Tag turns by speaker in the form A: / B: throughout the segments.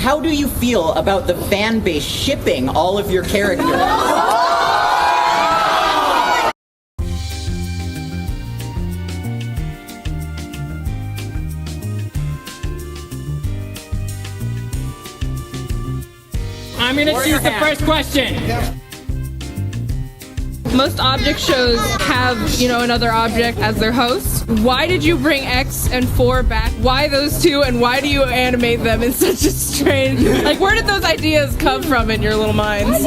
A: how do you feel about the fan base shipping all of your characters?
B: I'm gonna choose the first question.
C: Most object shows have, another object as their host. Why did you bring X and 4 back? Why those two, and why do you animate them in such a strange... Like, where did those ideas come from in your little minds?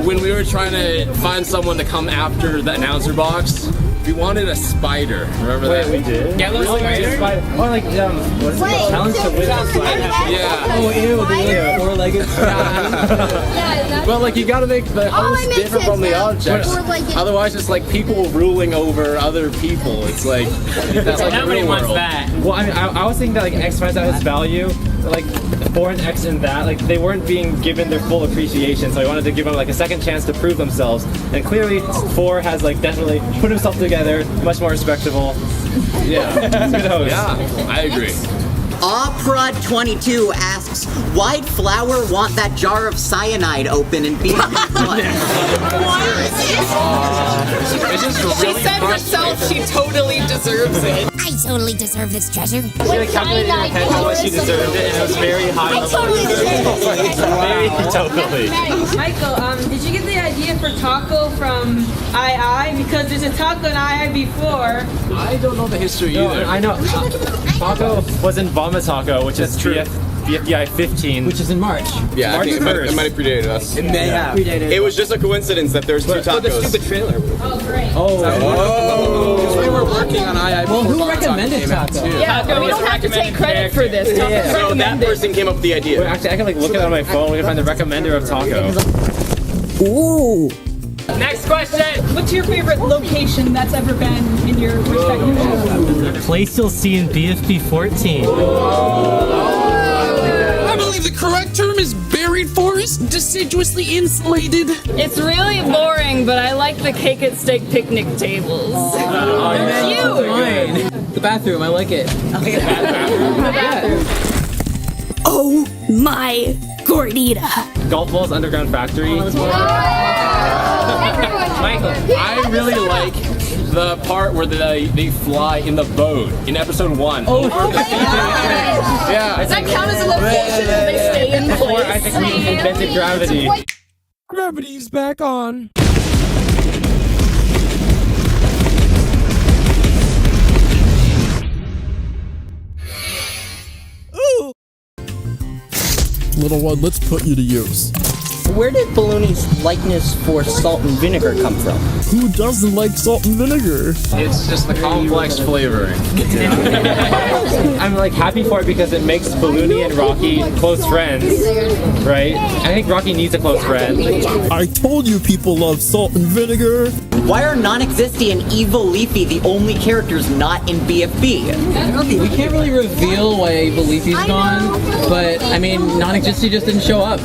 D: When we were trying to find someone to come after the announcer box, we wanted a spider. Remember that?
B: Wait, we did?
D: Yellow spider?
B: Oh, like, what is it? Challenge to win a spider.
D: Yeah.
B: Oh, ew, the four-legged
D: Well, like, you gotta make the host different from the objects. Otherwise, it's like people ruling over other people. It's like, that's like
B: nobody
D: real
B: wants
D: world.
B: that. Well, I mean, I was thinking that, like, X finds out his value. Like, 4 and X and that, like, they weren't being given their full appreciation, so I wanted to give them, like, a second chance to prove themselves. And clearly, 4 has, like, definitely put himself together, much more respectable. Yeah, good host.
D: Yeah, I agree.
A: Prod22 asks, why'd Flower want that jar of cyanide open and be
C: She said herself she totally deserves it.
E: I totally deserve this treasure.
B: She like calculated in her head how much she deserved it, and it was very high.
E: I totally deserve it.
B: Totally.
C: Michael, did you get the idea for taco from II? Because there's a taco in II before.
D: I don't know the history either.
B: I know. Taco was in Vomit Taco, which is true. BFDI 15, which is in March.
D: Yeah, I think it might have predated us.
B: It may have.
D: It was just a coincidence that there's two tacos.
B: The stupid trailer.
C: Oh, great.
D: Oh. We were working on II.
B: Well, who recommended Taco?
C: Yeah, we don't have to take credit for this.
D: So that person came up with the idea.
B: Wait, actually, I can like look it on my phone. We can find the recommender of Taco.
A: Ooh.
B: Next question.
C: What's your favorite location that's ever been in your respective show?
F: Place you'll see in BFB 14.
G: I believe the correct term is buried forest, deciduously insulated.
C: It's really boring, but I like the cake and steak picnic tables. They're cute.
B: The bathroom, I like it.
E: Oh my gordita.
B: Golf Balls Underground Factory.
D: Michael, I really like the part where they fly in the boat in episode 1.
C: Oh my God.
D: Yeah.
C: Does that count as a location where they stay in place?
B: I think we invented gravity.
G: Gravity's back on. Ooh. Little one, let's put you to use.
A: Where did Ballooney's likeness for salt and vinegar come from?
G: Who doesn't like salt and vinegar?
D: It's just the complex flavoring.
B: I'm like happy for it because it makes Ballooney and Rocky close friends, right? I think Rocky needs a close friend.
G: I told you people love salt and vinegar.
A: Why are Non-Existy and Evil Leafy the only characters not in BFB?
H: We can't really reveal why Evil Leafy's gone, but I mean, Non-Existy just didn't show up.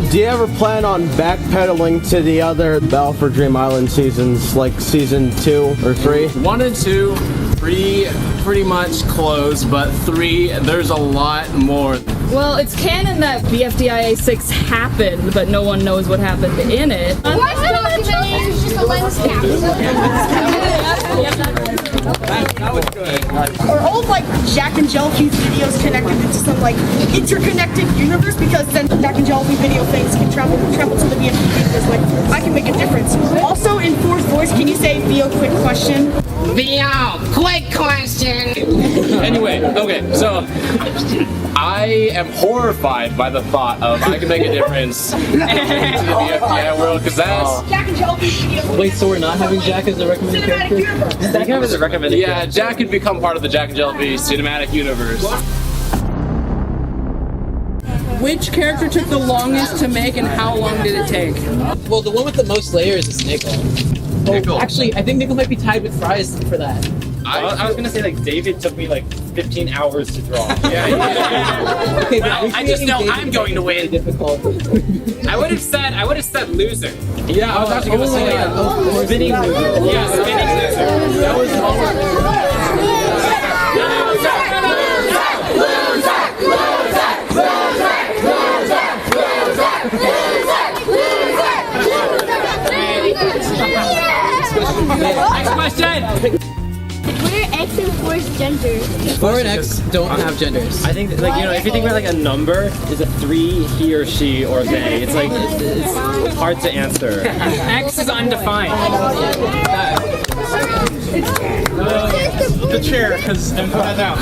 I: Do you ever plan on backpedaling to the other Battle for Dream Island seasons, like season 2 or 3?
D: 1 and 2, pretty much close, but 3, there's a lot more.
C: Well, it's canon that BFDIA 6 happened, but no one knows what happened in it.
E: What's documented is just a lens cap.
D: That was good.
J: Or old like Jack and Jellyfish videos connected into some like interconnected universe, because then Jack and Jellyfish video things can travel to the BFD because like I can make a difference. Also in fourth voice, can you say Theo quick question?
E: Theo, quick question.
D: Anyway, okay, so I am horrified by the thought of I can make a difference into the BFDI world, because that's
J: Jack and Jellyfish video.
H: Wait, so we're not having Jack as a recommended character?
B: Jack as a recommended
D: yeah, Jack could become part of the Jack and Jellyfish cinematic universe.
H: Which character took the longest to make and how long did it take? Well, the one with the most layers is Nickel.
D: Nickel.
H: Actually, I think Nickel might be tied with Fries for that.
B: I was gonna say like David took me like 15 hours to draw.
D: Yeah.
H: Okay,
B: Well, I just know I'm going to win.
H: Difficult.
B: I would have said loser.
D: Yeah, I was actually gonna say
H: spinning loser.
B: Yeah, spinning loser.
D: that was
E: and 4's gender?
H: 4 and X don't have genders.
B: I think that, like, you know, if you think about like a number, is a 3 he or she or they? It's like it's hard to answer.
H: X is undefined.
D: The chair, because I'm put that down.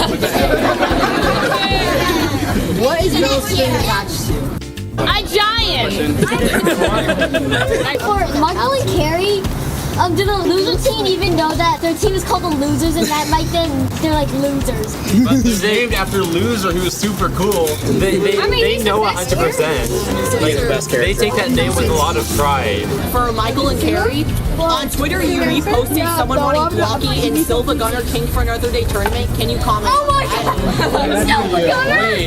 J: What is middle string attached to?
E: A giant! For Michael and Carrie, do the loser team even know that their team is called the Losers and that like they're like losers?
D: But they're named after Loser, who was super cool.
B: They
E: he's
B: know
E: the best
B: 100%.
D: Like the best character.
B: They take that name with a lot of pride.
J: For Michael and Carrie, on Twitter you reposted someone wanting Blocky and Silva Gunner King for another day tournament. Can you comment?
E: Oh my god! Silver Gunner!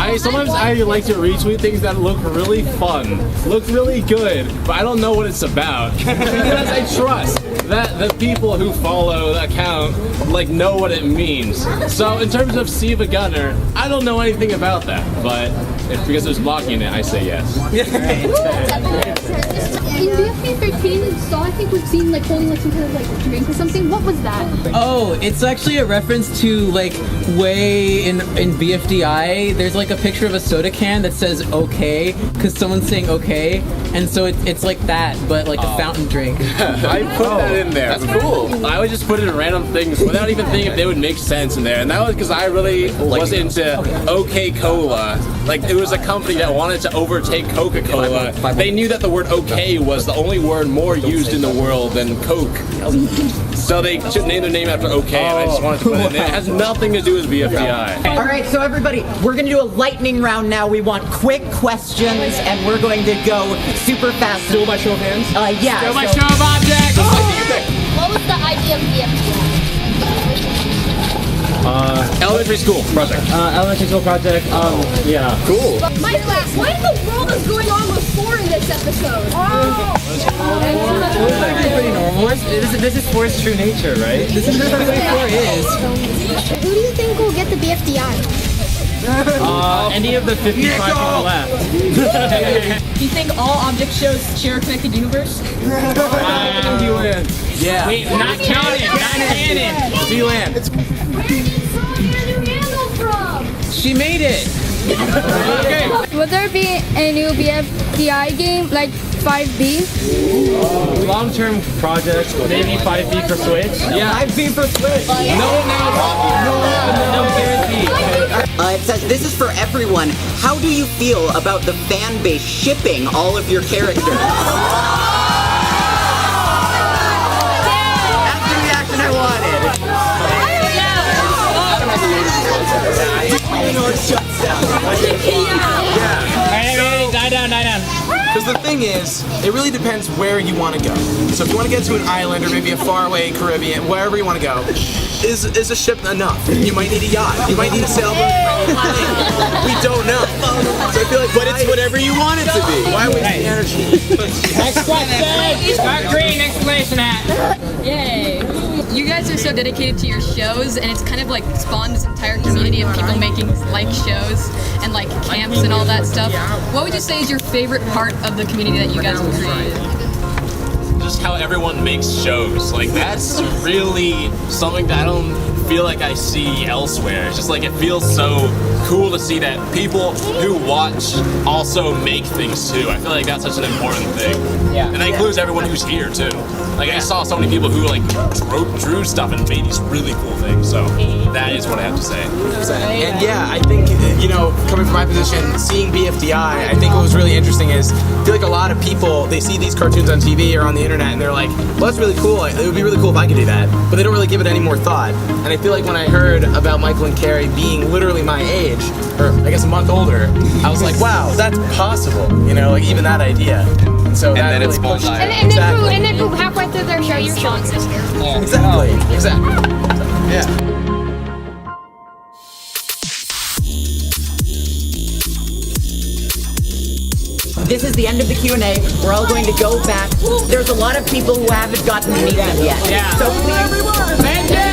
D: Wait, sometimes I like to retweet things that look really fun, look really good, but I don't know what it's about. Because I trust that the people who follow the account like know what it means. So in terms of Siva Gunner, I don't know anything about that, but because there's blocking in it, I say yes.
E: In BFD 13, so I think we've seen like holding like some kind of like drink or something. What was that?
H: Oh, it's actually a reference to like way in BFDI. There's like a picture of a soda can that says "okay" because someone's saying "okay," and so it's like that, but like a fountain drink.
D: I put that in there. That's cool. I would just put in random things without even thinking if they would make sense in there, and that was because I really was into OK Cola. Like it was a company that wanted to overtake Coca-Cola. They knew that the word "okay" was the only word more used in the world than Coke. So they should name their name after OK, and I just wanted to put it in there. It has nothing to do with BFDI.
A: All right, so everybody, we're going to do a lightning round now. We want quick questions, and we're going to go super fast.
D: Still by show of hands?
A: Yeah.
H: Show my show of objects!
E: What was the idea of BFDI?
D: Elementary school project.
B: Elementary school project. Yeah.
D: Cool.
E: My class. What in the world is going on with 4 in this episode?
H: Pretty normal.
B: This is 4's true nature, right?
H: This is just the way 4 is.
E: Who do you think will get the BFDI?
B: Any of the 55 people left.
J: Do you think all object shows share a connected universe?
D: Yeah.
H: Wait, not canon, not canon.
D: D-Land.
E: Where did Sonia new handle from?
H: She made it.
D: Okay.
E: Would there be a new BFDI game like 5B?
B: Long-term project, maybe 5B for Switch.
D: Yeah.
A: 5B for Switch.
B: No guarantee.
A: It says, this is for everyone. How do you feel about the fan base shipping all of your characters? That's the reaction I wanted.
H: Die down.
K: Because the thing is, it really depends where you want to go. So if you want to get to an island or maybe a faraway Caribbean, wherever you want to go, is a ship enough? You might need a yacht. You might need a sailboat. You might need a plane. We don't know. So I feel like, but it's whatever you want it to be. Why waste the energy?
H: Next question. Got green exclamation hat.
C: Yay. You guys are so dedicated to your shows, and it's kind of like spawned this entire community of people making like shows and like camps and all that stuff. What would you say is your favorite part of the community that you guys have created?
D: Just how everyone makes shows. Like that's really something that I don't feel like I see elsewhere. It's just like it feels so cool to see that people who watch also make things too. I feel like that's such an important thing.
H: Yeah.
D: And that includes everyone who's here too. Like I saw so many people who like drew stuff and made these really cool things. So that is what I have to say.
K: And yeah, I think, coming from my position, seeing BFDI, I think what was really interesting is, I feel like a lot of people, they see these cartoons on TV or on the internet and they're like, well, that's really cool. It would be really cool if I could do that. But they don't really give it any more thought. And I feel like when I heard about Michael and Carrie being literally my age, or I guess a month older, I was like, wow, that's possible. Like even that idea. And so that
D: then
K: really
D: it's
K: pushed.
E: And then boom, halfway through their show, you're showing sister.
K: Exactly. Yeah.
A: This is the end of the Q&A. We're all going to go back. There's a lot of people who haven't gotten to meet them yet.
H: Yeah.
A: So please,
H: Thank you.